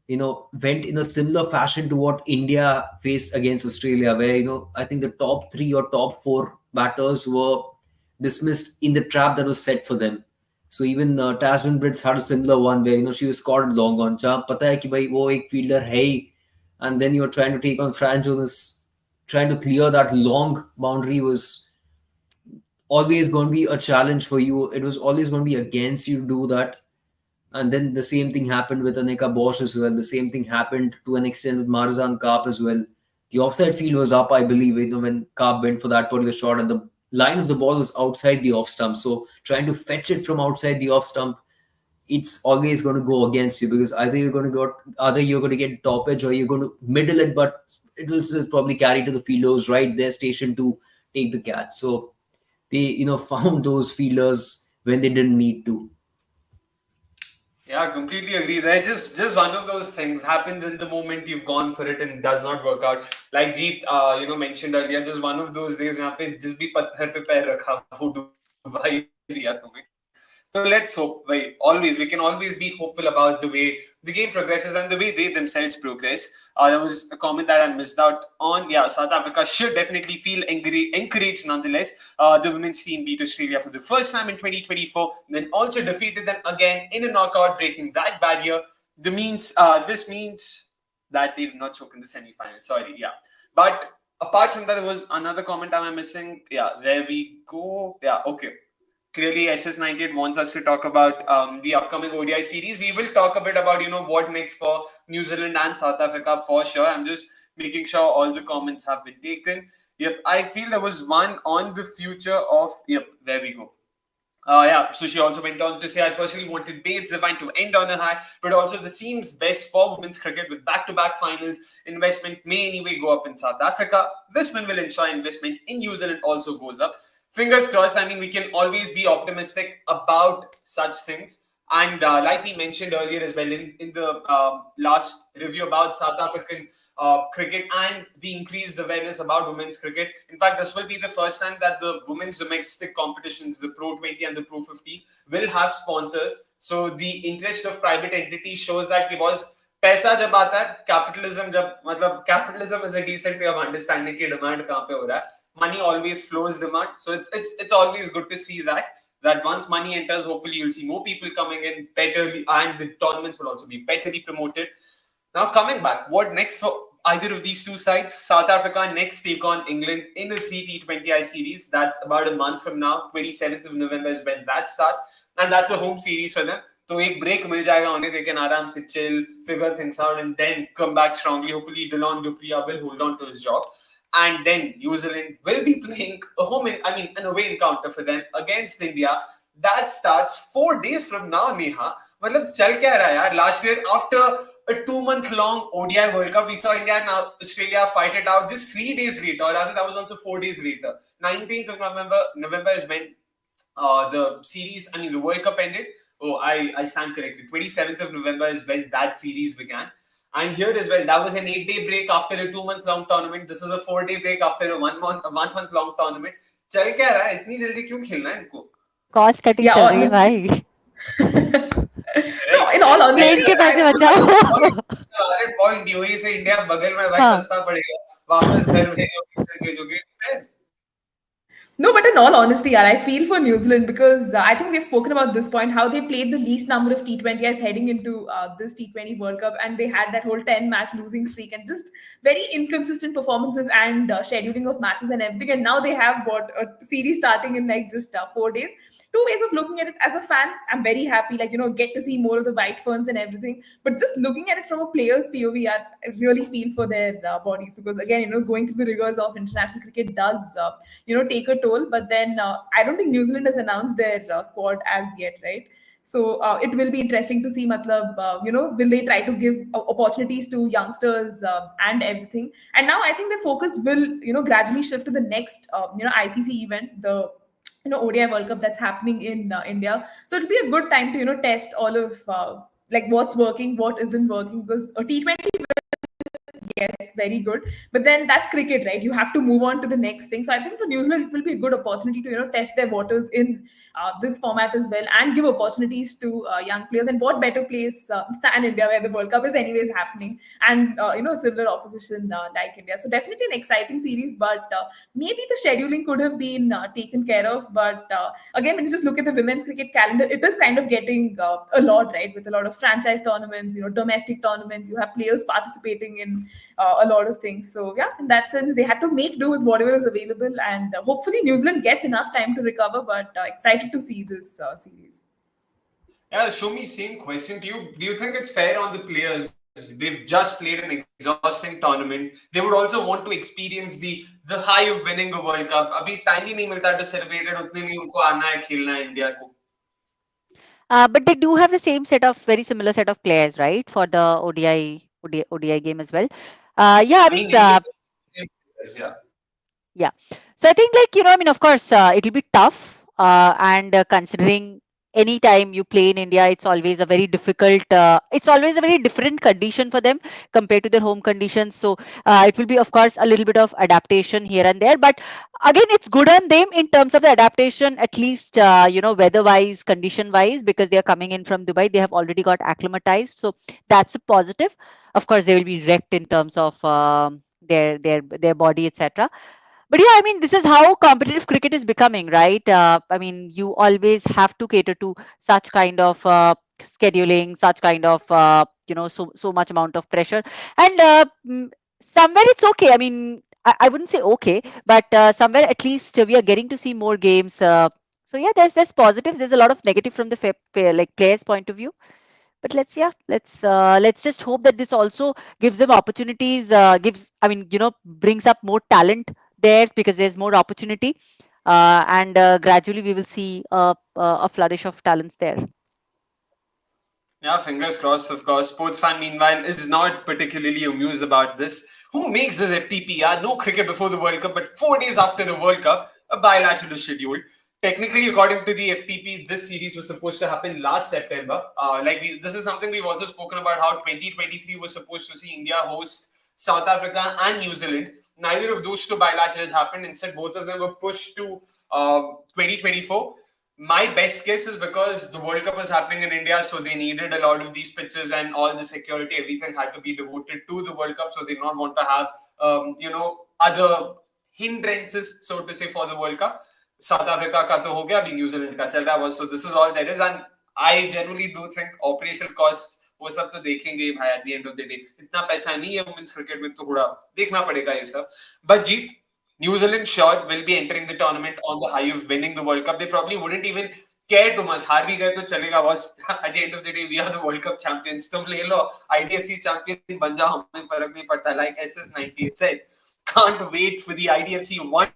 went in a similar fashion to what India faced against Australia, where I think the top three or top four batters were dismissed in the trap that was set for them. So even Tasman Brits had a similar one where she was caught long on. जहाँ पता है कि भाई वो एक fielder है ही, and then you're trying to take on Fran Jonas, trying to clear that long boundary was always going to be a challenge for you. It was always going to be against you to do that. And then the same thing happened with Aneka Bosch as well. The same thing happened to an extent with Marzan Karp as well. The offside field was up, I believe, when Karp went for that particular shot, and the line of the ball was outside the off stump. So trying to fetch it from outside the off stump, it's always going to go against you because either you're going to get top edge or you're going to middle it, but it will still probably carry to the fielders right there station to take the catch. So they found those fielders when they didn't need to. Yeah, completely agree. There, just one of those things happens in the moment you've gone for it and does not work out. Like Jeet, mentioned earlier, just one of those days यहाँ पे जिस भी पत्थर पे पैर रखा वो डुबा ही दिया तुम्हें. So let's hope, right? We can always be hopeful about the way the game progresses and the way they themselves progress. There was a comment that I missed out on. Yeah, South Africa should definitely feel encouraged nonetheless. The women's team beat Australia for the first time in 2024, then also defeated them again in a knockout, breaking that barrier. This means that they did not choke in the semi-final. Sorry, yeah. But apart from that, there was another comment am I missing? Yeah, there we go. Yeah, okay. Clearly, SS98 wants us to talk about the upcoming ODI series. We will talk a bit about, what next for New Zealand and South Africa for sure. I'm just making sure all the comments have been taken. Yep, I feel there was one on the future of, yep, there we go. Yeah, so she also went on to say, I personally wanted Bates Divine to end on a high, but also this seems best for women's cricket with back to back finals. Investment may anyway go up in South Africa. This one will ensure investment in New Zealand also goes up. Fingers crossed. I mean, we can always be optimistic about such things. And like we mentioned earlier as well in the last review about South African cricket and the increased awareness about women's cricket. In fact, this will be the first time that the women's domestic competitions, the Pro 20 and the Pro 50, will have sponsors. So the interest of private entities shows that because पैसा जब आता है capitalism जब मतलब capitalism is a decent way of understanding की demand कहाँ पे हो रहा है money always flows demand so it's always good to see that once money enters hopefully you'll see more people coming in better and the tournaments will also be betterly promoted. Now coming back, what next for either of these two sides? South Africa next take on England in the 3 T20I series. That's about a month from now. 27th of November is when that starts, and that's a home series for them. तो एक break मिल जाएगा उन्हें, they can आराम से chill, figure things out, and then come back strongly. Hopefully, Delon Dupria will hold on to his job. And then New Zealand will be playing an away encounter for them against India. That starts 4 days from now, Neha. मतलब चल क्या रहा है यार? Last year, after a 2-month long ODI World Cup, we saw India and Australia fight it out just 3 days later, or rather that was also 4 days later. 19th of November is when the World Cup ended. Oh, I stand corrected. 27th of November is when that series began. And here as well, that was an 8-day break after a 2-month long tournament. This is a 4-day break after a 1 month long tournament. चल क्या रहा है? इतनी जल्दी क्यों खेलना है इनको? कॉस्ट कटिंग चल रही है भाई. No, in all plain honesty, के पैसे बचाओ. पॉइंट यूएई से इंडिया बगल में भाई हाँ. सस्ता पड़ेगा. वापस घर भेजोगे. No, but in all honesty, yaar, I feel for New Zealand because I think we've spoken about this point how they played the least number of T20Is heading into this T20 World Cup, and they had that whole 10-match losing streak and just very inconsistent performances and scheduling of matches and everything. And now they have a series starting in like just 4 days. Two ways of looking at it. As a fan, I'm very happy, like, get to see more of the White Ferns and everything. But just looking at it from a player's POV, I really feel for their bodies because, again, going through the rigors of international cricket does, take a toll. But then I don't think New Zealand has announced their squad as yet, right? So it will be interesting to see, will they try to give opportunities to youngsters and everything? And now I think the focus will, gradually shift to the next, ICC event, the ODI World Cup that's happening in India. So it'll be a good time to test all of like what's working, what isn't working, because a T20, yes, very good, but then that's cricket, right? You have to move on to the next thing. So I think for New Zealand it will be a good opportunity to test their waters in this format as well and give opportunities to young players. And what better place than India, where the World Cup is anyways happening, and similar opposition like India. So definitely an exciting series, but maybe the scheduling could have been taken care of. But again, when you just look at the women's cricket calendar, it is kind of getting a lot, right? With a lot of franchise tournaments, domestic tournaments, you have players participating in a lot of things. So yeah, in that sense, they had to make do with whatever is available, and hopefully New Zealand gets enough time to recover. But excited to see this series. Yeah, show me same question to you. Do you think it's fair on the players? They've just played an exhausting tournament. They would also want to experience the high of winning a World Cup. अभी time ही नहीं मिलता to celebrate it. उतने में उनको आना है खेलना है इंडिया को. But they do have the same very similar set of players, right, for the ODI game as well. Yeah, I mean, yeah. yeah. So I think, of course, it'll be tough. And considering any time you play in India, it's always a very difficult, it's always a very different condition for them compared to their home conditions. So it will be, of course, a little bit of adaptation here and there. But again, it's good on them in terms of the adaptation, at least, weather-wise, condition-wise, because they are coming in from Dubai. They have already got acclimatized. So that's a positive. Of course, they will be wrecked in terms of their body, etc. But yeah, I mean, this is how competitive cricket is becoming, right? I mean, you always have to cater to such kind of scheduling, such kind of so much amount of pressure, and somewhere it's okay. I mean, I wouldn't say okay, but somewhere at least we are getting to see more games. So yeah, there's positives. There's a lot of negative from the like players' point of view. But let's just hope that this also gives them opportunities. Brings up more talent there because there's more opportunity. and gradually we will see a flourish of talents there. Yeah, fingers crossed, of course. Sports fan, meanwhile, is not particularly amused about this. Who makes this FTP? Yeah, no cricket before the World Cup, but 4 days after the World Cup, a bilateral is scheduled. Technically, according to the FTP, this series was supposed to happen last September. This is something we've also spoken about how 2023 was supposed to see India host South Africa and New Zealand. Neither of those two bilaterals happened. Instead, both of them were pushed to 2024. My best guess is because the World Cup was happening in India, so they needed a lot of these pitches and all the security, everything had to be devoted to the World Cup. So they did not want to have, other hindrances, so to say, for the World Cup. South Africa ka to ho gaya, abhi New Zealand ka chal raha was. So this is all there is, and I generally do think operational costs वो सब तो देखेंगे भाई at the end of the day. इतना पैसा नहीं है women's cricket में तो थोड़ा देखना पड़ेगा ये सब. But Jeet, New Zealand sure will be entering the tournament on the high of winning the World Cup. They probably wouldn't even care too much. हार भी गए तो चलेगा बस. At the end of the day, we are the World Cup champions. तुम ले लो IDFC champion बन जाओ, हमें फर्क नहीं पड़ता. Like SS98 said, can't wait for the IDFC one.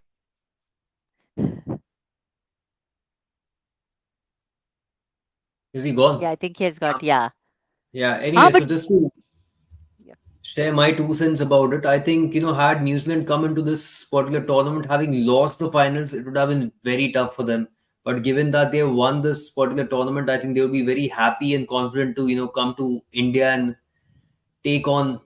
Is he gone? Yeah, I think he has got, yeah. Yeah. Anyway, But so just to yeah. share my 2 cents about it, I think, had New Zealand come into this particular tournament having lost the finals, it would have been very tough for them. But given that they won this particular tournament, I think they would be very happy and confident to, come to India and take on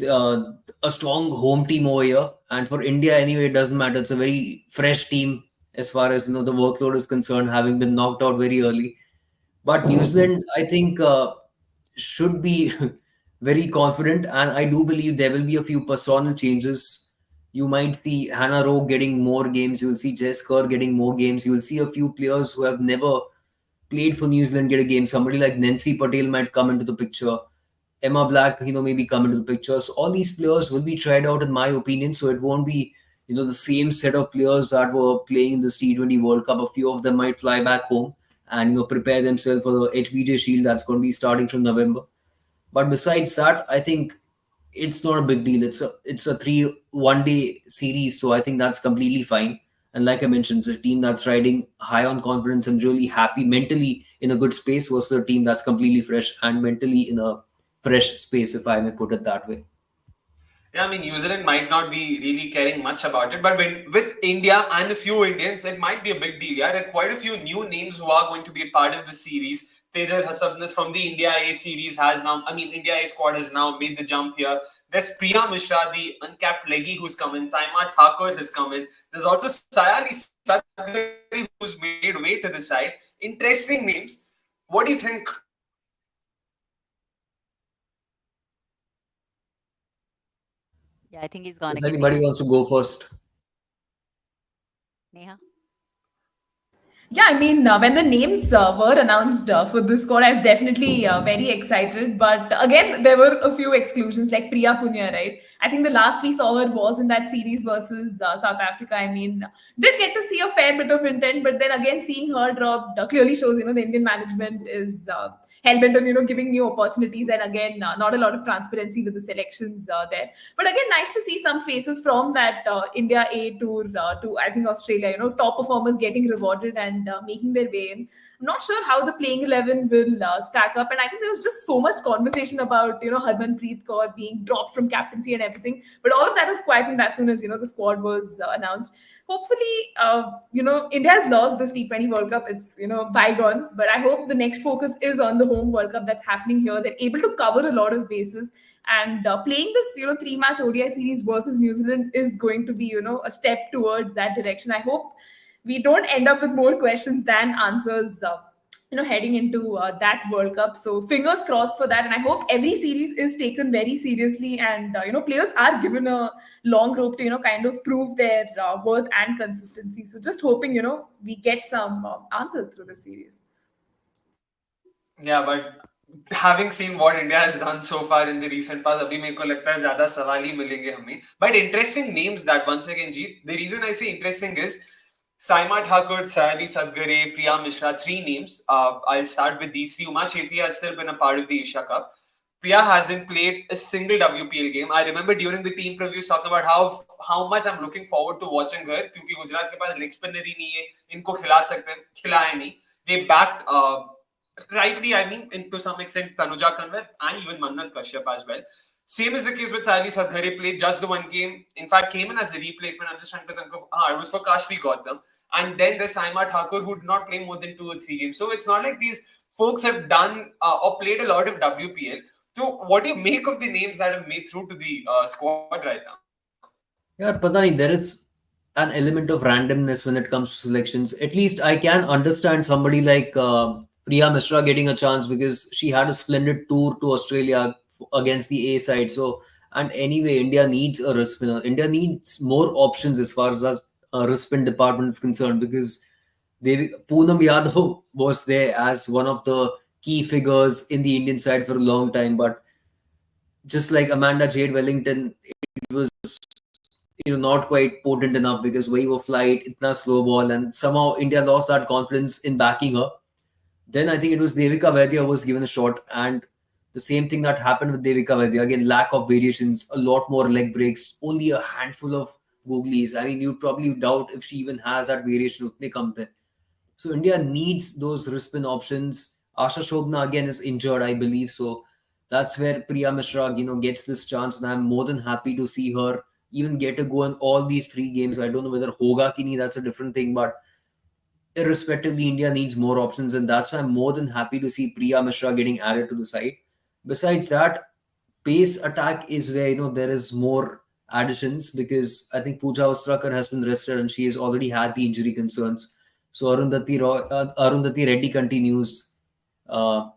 a strong home team over here. And for India, anyway, it doesn't matter. It's a very fresh team as far as the workload is concerned, having been knocked out very early. But New Zealand, I think, should be very confident, and I do believe there will be a few personnel changes. You might see Hannah Rowe getting more games. You'll see Jess Kerr getting more games. You'll see a few players who have never played for New Zealand get a game. Somebody like Nancy Patel might come into the picture. Emma Black, maybe come into the picture. So all these players will be tried out, in my opinion. So it won't be, the same set of players that were playing in this T20 World Cup. A few of them might fly back home and prepare themselves for the HBJ Shield that's going to be starting from November. But besides that, I think it's not a big deal. It's a 3 1-day series, so I think that's completely fine. And like I mentioned, it's a team that's riding high on confidence and really happy mentally in a good space versus a team that's completely fresh and mentally in a fresh space, if I may put it that way. Yeah, I mean, New Zealand might not be really caring much about it, but with India and a few Indians, it might be a big deal. Yeah, there are quite a few new names who are going to be a part of the series. Tejal Hasabnas from the India A series India A squad has now made the jump here. There's Priya Mishra, the uncapped leggy who's come in. Saima Thakur has come in. There's also Sayali Sadgari who's made way to the side. Interesting names. What do you think? Yeah, I think he's gone If again, anybody Neha. wants to go first. Neha. Yeah, I mean, when the names were announced for this squad, I was definitely very excited. But again, there were a few exclusions like Priya Punya, right? I think the last we saw her was in that series versus South Africa. I mean, did get to see a fair bit of intent, but then again, seeing her dropped clearly shows, the Indian management is hell-bent on, giving new opportunities. And again, not a lot of transparency with the selections there. But again, nice to see some faces from that India A tour to, I think, Australia, top performers getting rewarded and making their way in. I'm not sure how the playing 11 will stack up. And I think there was just so much conversation about, Harmanpreet Kaur being dropped from captaincy and everything. But all of that was quietened as soon as, the squad was announced. Hopefully, India has lost this T20 World Cup. It's, bygones. But I hope the next focus is on the home World Cup that's happening here. They're able to cover a lot of bases. And playing this, 3-match ODI series versus New Zealand is going to be, a step towards that direction. I hope we don't end up with more questions than answers. Heading into that World Cup. So fingers crossed for that. And I hope every series is taken very seriously and, players are given a long rope to, kind of prove their worth and consistency. So just hoping, we get some answers through the series. Yeah, but having seen what India has done so far in the recent past, abhi मेरे को लगता है ज़्यादा सवाल ही मिलेंगे हमें. But interesting names that once again, Jeet. The reason I say interesting is Saima Thakur, Sayali Sadgare, Priya Mishra, 3 names. I'll start with these 3. Uma Chetri has still been a part of the Asia Cup. Priya hasn't played a single WPL game. I remember during the team previews talking about how much I'm looking forward to watching her क्योंकि गुजरात के पास leg spinner ही नहीं है इनको खिला सकते हैं खिलाए नहीं. They backed rightly, I mean, to some extent, Tanuja Kanwar and even Mannat Kashyap as well. Same is the case with Sally Sadhare, played just the one game. In fact, came in as a replacement. I'm just trying to think of, it was for Kashvi Gautam. And then there's Saima Thakur, who did not play more than 2 or 3 games. So it's not like these folks have done or played a lot of WPL. So what do you make of the names that have made through to the squad right now? Yeah, pata nahi, there is an element of randomness when it comes to selections. At least I can understand somebody like Priya Mishra getting a chance because she had a splendid tour to Australia against the A side. So, and anyway, India needs a wrist spinner. India needs more options as far as wrist spin department is concerned because Poonam Yadav was there as one of the key figures in the Indian side for a long time, but just like Amanda Jade Wellington, it was not quite potent enough because wave of flight, itna slow ball, and somehow India lost that confidence in backing her. Then I think it was Devika Vaidya who was given a shot, and the same thing that happened with Devika Vaidya. Again, lack of variations, a lot more leg breaks, only a handful of googlies. I mean, you'd probably doubt if she even has that variation. Utne kam the. So India needs those wrist spin options. Asha Shobna again is injured, I believe. So that's where Priya Mishra, gets this chance, and I'm more than happy to see her even get a go in all these 3 games. I don't know whether Hoga ki nahi, that's a different thing, but irrespectively, India needs more options, and that's why I'm more than happy to see Priya Mishra getting added to the side. Besides that, pace attack is where there is more additions because I think Pooja Ostrakar has been rested and she has already had the injury concerns. So Arundhati Reddy continues. Uh,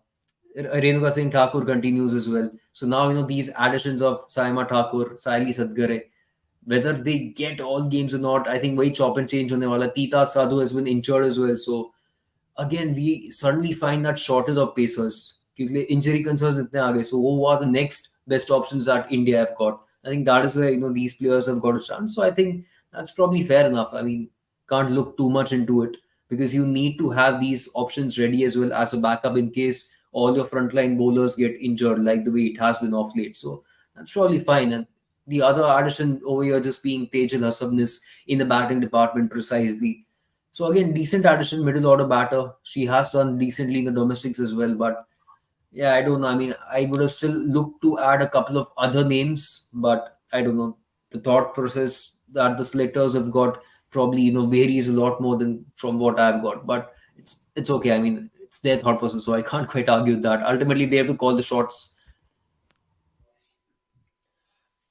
Renuka Singh Thakur continues as well. So now these additions of Saima Thakur, Saili Sadgare, whether they get all games or not, I think very chop and change hone wala. Tita Sadhu has been injured as well. So again, we suddenly find that shortage of pacers. क्योंकि injury concerns इतने आ गए. So what are the next best options that India have got? I think that is where these players have got a chance. So I think that's probably fair enough. I mean, can't look too much into it because you need to have these options ready as well as a backup in case all your frontline bowlers get injured, like the way it has been off late. So that's probably fine. And the other addition over here just being Tejal Hasabnis in the batting department precisely. So again, decent addition, middle order batter. She has done decently in the domestics as well. But yeah, I don't know. I mean, I would have still looked to add a couple of other names, but I don't know. The thought process that the selectors have got probably varies a lot more than from what I've got. But it's okay. I mean, it's their thought process, so I can't quite argue with that. Ultimately, they have to call the shots.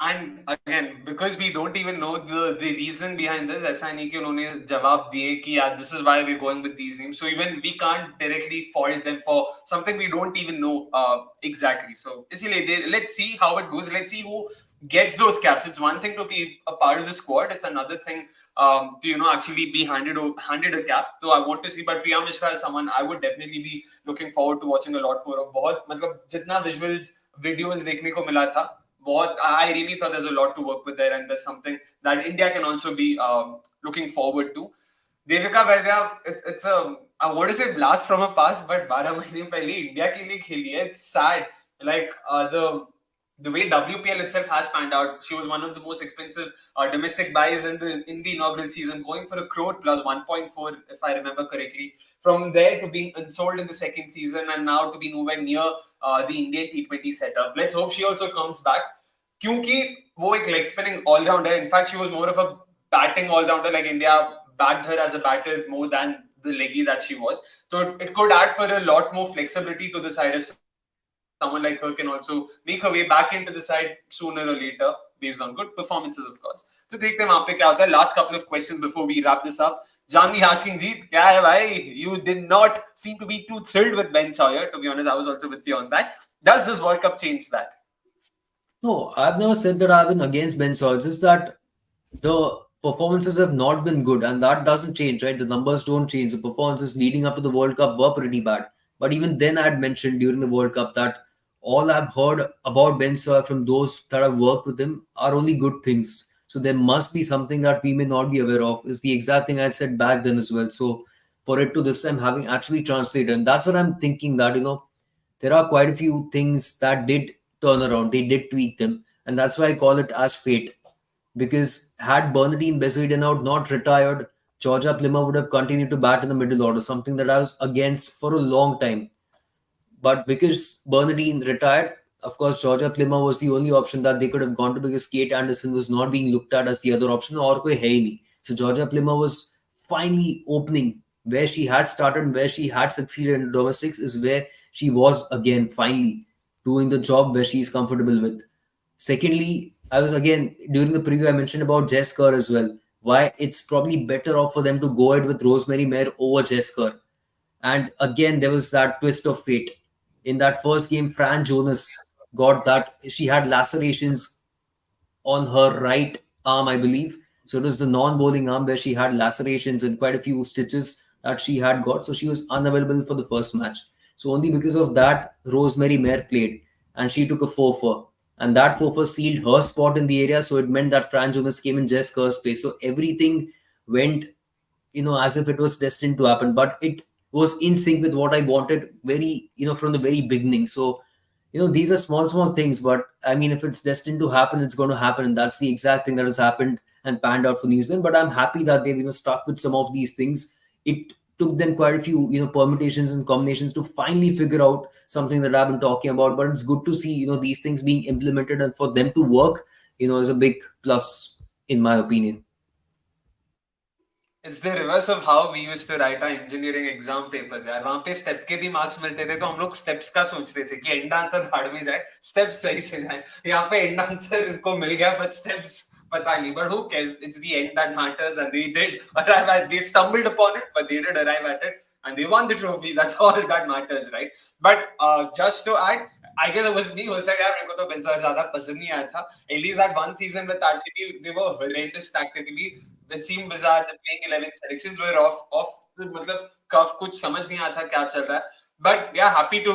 And again, because we don't even know the reason behind this, ऐसा नहीं कि उन्होंने जवाब दिए कि यार this is why we're going with these names. So even we can't directly fault them for something we don't even know exactly. So इसीलिए let's see how it goes. Let's see who gets those caps. It's one thing to be a part of the squad. It's another thing to actually be handed a cap. So I want to see. But Priya Mishra is someone I would definitely be looking forward to watching a lot more of. बहुत मतलब जितना visuals videos देखने को मिला था. I really thought there's a lot to work with there, and there's something that India can also be looking forward to. Devika Vaidya, it's a I want to say blast from a past, but 12 महीने पहले India के लिए खेली है. It's sad, like the way WPL itself has panned out. She was one of the most expensive domestic buys in the inaugural season, going for a crore plus 1.4, if I remember correctly. From there to being unsold in the second season, and now to be nowhere near the Indian T20 setup. Let's hope she also comes back. क्योंकि वो एक leg spinning all rounder. In fact, she was more of a batting all rounder. Like India backed her as a batter more than the leggy that she was. So it could add for a lot more flexibility to the side if someone like her can also make her way back into the side sooner or later based on good performances, of course. So देखते हैं वहाँ पे क्या होता है. Last couple of questions before we wrap this up. Janvi asking, Jeet, क्या है भाई? You did not seem to be too thrilled with Ben Sawyer. To be honest, I was also with you on that. Does this World Cup change that? No, I've never said that I've been against Ben Sawyer. It's just that the performances have not been good, and that doesn't change, right? The numbers don't change. The performances leading up to the World Cup were pretty bad. But even then, I'd mentioned during the World Cup that all I've heard about Ben Sawyer from those that have worked with him are only good things. So there must be something that we may not be aware of. Is the exact thing I'd said back then as well. So for it to this time having actually translated, and that's what I'm thinking that there are quite a few things that did turnaround. They did tweak them, and that's why I call it as fate. Because had Bernardine Bezuidenhout not retired, Georgia Plymouth would have continued to bat in the middle order, something that I was against for a long time. But because Bernardine retired, of course, Georgia Plymouth was the only option that they could have gone to because Kate Anderson was not being looked at as the other option, or koi hai hi nahi. So Georgia Plymouth was finally opening where she had started and where she had succeeded in domestics is where she was again finally doing the job where she is comfortable with. Secondly, I was again during the preview I mentioned about Jess Kerr as well. Why it's probably better off for them to go ahead with Rosemary Mayer over Jess Kerr. And again, there was that twist of fate. In that first game, Fran Jonas got that. She had lacerations on her right arm, I believe. So it was the non bowling arm where she had lacerations and quite a few stitches that she had got. So she was unavailable for the first match. So only because of that, Rosemary Mayer played and she took a 4-4. And that 4-4 sealed her spot in the area. So it meant that Fran Jonas came in Jess Kerr's place. So everything went as if it was destined to happen, but it was in sync with what I wanted very, from the very beginning. So, these are small, small things, but I mean, if it's destined to happen, it's going to happen. And that's the exact thing that has happened and panned out for New Zealand. But I'm happy that they've, stuck with some of these things. It took them quite a few, permutations and combinations to finally figure out something that I've been talking about. But it's good to see, these things being implemented and for them to work, is a big plus, in my opinion. It's the reverse of how we used to write our engineering exam papers यार. वहाँ पे step के भी marks मिलते थे तो हम लोग स्टेप्स का सोचते थे कि एंड आंसर भाड़ में जाए, स्टेप्स सही से जाए. यहाँ पे एंड आंसर इनको मिल गया बट स्टेप्स पता नहीं. But who cares? It's the end that matters, and they did arrive at. They stumbled upon it, but they did arrive at it, and they won the trophy. That's all that matters, right? But just to add, I guess it was me who said, यार मेरे को तो बेंसर ज्यादा पसंद नहीं आया था. At least that one season with RCB, they were horrendous tactically. It seemed bizarre. The playing 11 selections were off the मतलब cuff. कुछ समझ नहीं आता क्या चल रहा है. But yeah, happy to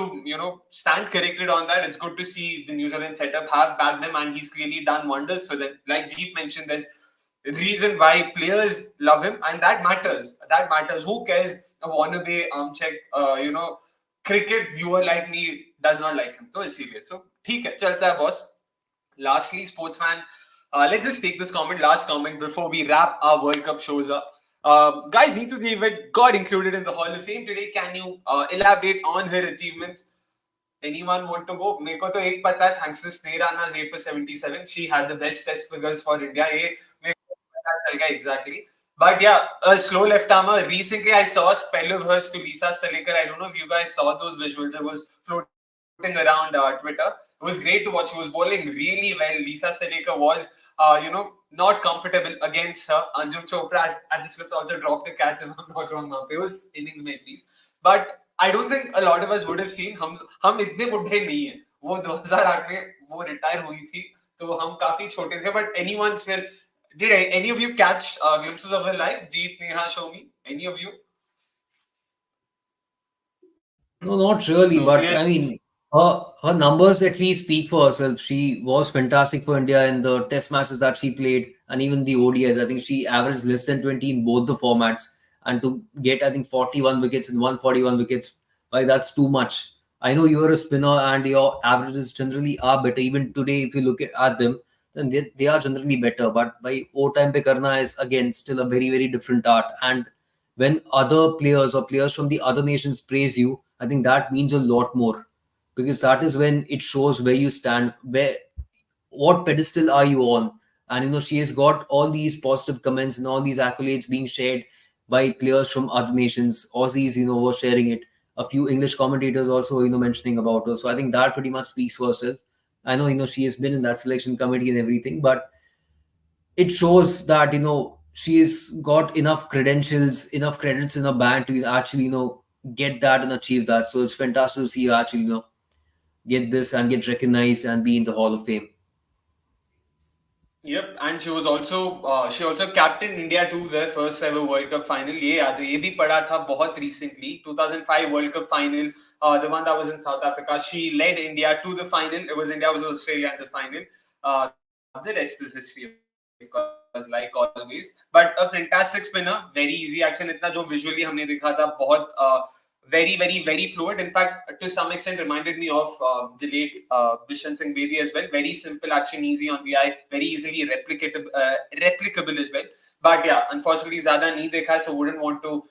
stand corrected on that. It's good to see the New Zealand setup have backed him, and he's clearly done wonders for them. Like Jeet mentioned, there's a reason why players love him, and that matters. That matters. Who cares? A wannabe check, cricket viewer like me does not like him. So it's serious. So ठीक है, चलता है boss. Lastly, sportsman, let's just take this comment, last comment, before we wrap our World Cup shows up. Guys, Neetu David got included in the Hall of Fame today. Can you elaborate on her achievements? Anyone want to go? मेरे को तो एक पता है, thanks to Sneha Rana's 8 for 77. She had the best test figures for India. ये मेरे को पता चल गया exactly. But yeah, a slow left armer. Recently, I saw a spell of hers to Lisa Stalekar. I don't know if you guys saw those visuals. It was floating around Twitter. It was great to watch. She was bowling really well. Lisa Stalekar was, not comfortable against her. Anjum Chopra at the slips also dropped a catch, if I'm not wrong. It was innings में at least. But I don't think a lot of us would have seen. हम इतने बुढ़े नहीं हैं. वो 2008 में वो retire हुई थी, तो हम काफी छोटे थे. But anyone still, did any of you catch glimpses of her life? Jeet, Neha, Soumi, any of you? No, not really, So but clear. I mean, her numbers at least speak for herself. She was fantastic for India in the test matches that she played, and even the ODIs. I think she averaged less than 20 in both the formats, and to get, I think, 41 wickets and 141 wickets, like that's too much. I know you're a spinner and your averages generally are better. Even today, if you look at them, then they are generally better. But by O time pe karna is again still a very, very different art. And when other players or players from the other nations praise you, I think that means a lot more, because that is when it shows where you stand, where what pedestal are you on. And she has got all these positive comments and all these accolades being shared by players from other nations. Aussies, were sharing it. A few English commentators also, mentioning about her. So I think that pretty much speaks for herself. I know, she has been in that selection committee and everything, but it shows that she's got enough credentials, enough credits in her band to actually get that and achieve that. So it's fantastic to see her actually get this and get recognized and be in the Hall of Fame. Yep, and she also captained India to their first ever World Cup final. ये याद है, ये भी पढ़ा था बहुत recently. 2005 World Cup final, the one that was in South Africa. She led India to the final. It was India versus Australia in the final. The rest is history, of course, like always. But a fantastic spinner, very easy action. इतना जो visually हमने देखा था, बहुत very fluid. In fact, to some extent, reminded me of the late Bishan Singh Bedi as well. Very simple action, easy on the eye, very easily replicable as well. But yeah, unfortunately, Zada nahi dekha, so wouldn't want to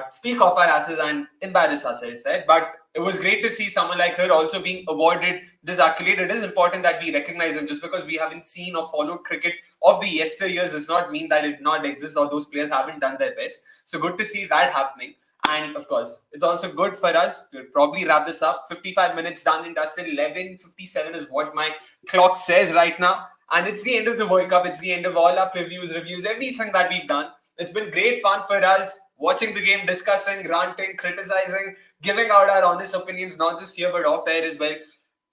speak off our asses and embarrass ourselves there. But it was great to see someone like her also being awarded this accolade. It is important that we recognize them. Just because we haven't seen or followed cricket of the yesteryears does not mean that it did not exist or those players haven't done their best. So good to see that happening. And of course, it's also good for us to probably wrap this up. 55 minutes done and dusted. 11:57 is what my clock says right now. And it's the end of the World Cup. It's the end of all our previews, reviews, everything that we've done. It's been great fun for us watching the game, discussing, ranting, criticizing, giving out our honest opinions, not just here but off air as well.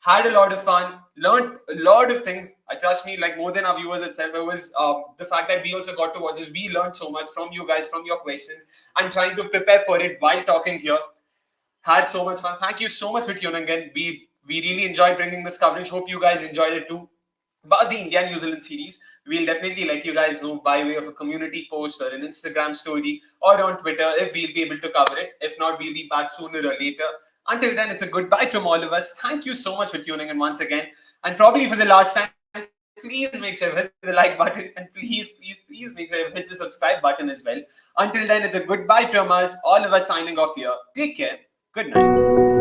Had a lot of fun, learned a lot of things. I trust me, like more than our viewers itself. It was the fact that we also got to watch this. We learned so much from you guys, from your questions, and trying to prepare for it while talking here. Had so much fun. Thank you so much for tuning in. We really enjoyed bringing this coverage. Hope you guys enjoyed it too. But the India New Zealand series, we'll definitely let you guys know by way of a community post or an Instagram story or on Twitter if we'll be able to cover it. If not, we'll be back sooner or later. Until then, it's a goodbye from all of us. Thank you so much for tuning in once again. And probably for the last time, please make sure you hit the like button and please make sure you hit the subscribe button as well. Until then, it's a goodbye from us, all of us signing off here. Take care. Good night.